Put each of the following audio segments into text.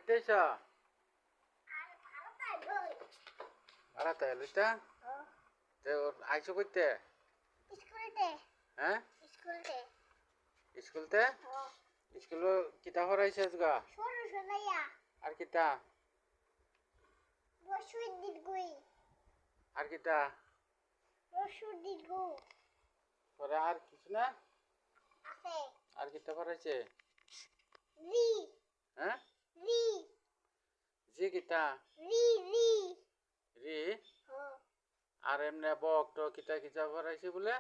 দেশ ভাড়াতে লইতা তে আইসো কইতে হ্যাঁ স্কুলতে স্কুল কিতা পড়াইছে আজগা আর কিতা আর কিতা পরে আর কিছু না আর কিতা পড়াইছে হ্যাঁ জি কিতা রি আর এমনি বক তো কিতা কিতা পড়াইছে বলে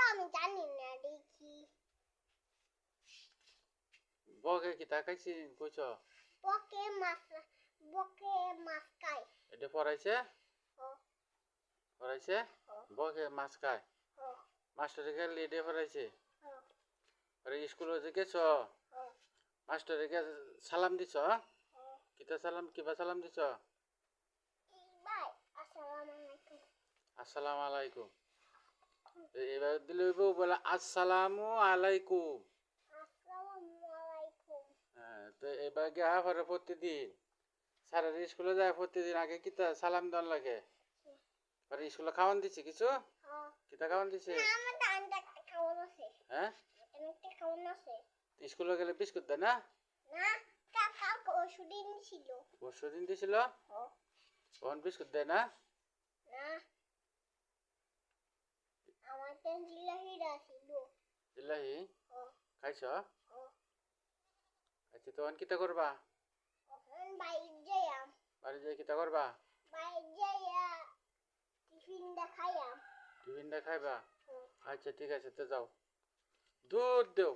আমি জানি না দেখি বকে কিতা খাইছি কইছ বকে মাছ খায় এটা পড়াইছে ও পড়াইছে বকে মাছ খায় ও মাস্টারে গেলে এটা পড়াইছে ও আরে স্কুলে যে গেছ ও মাস্টারে গে সালাম দিছ ও কিতা সালাম কিবা সালাম দিছ বাই আসসালামু আলাইকুম আসসালামু আলাইকুম এবার দিলে বলে আসসালামু আলাইকুম আসসালামু আলাইকুম হ্যাঁ তো এবার গিয়া পরে প্রতিদিন স্যারের স্কুলে যায় প্রতিদিন আগে কিতা সালাম দেওয়ান লাগে পরে স্কুলে খাওয়ান দিছে কিছু কিতা খাওয়ান দিছে না আমার দান্ডা একটা খাওয়ানো আছে হ্যাঁ একটা খাওয়ানো আছে স্কুলে গেলে বিস্কুট দেয় না না কাকা ওষুধ ছিল পরশু দিন দিছিল ও তখন বিস্কুট দেয় না না আমার তো জিলাহিরা ছিল দিল্লাহি ও খাইছ ও আচ্ছা তখন কিতা করবা ওখানে বাইরে যাইয়াম বাড়ি যাই কিতা করবা বাইরে যাইয়া টিফিন দেখাইয়াম টিফিনটা খাইবা ও আচ্ছা ঠিক আছে তো যাও দুধ দেও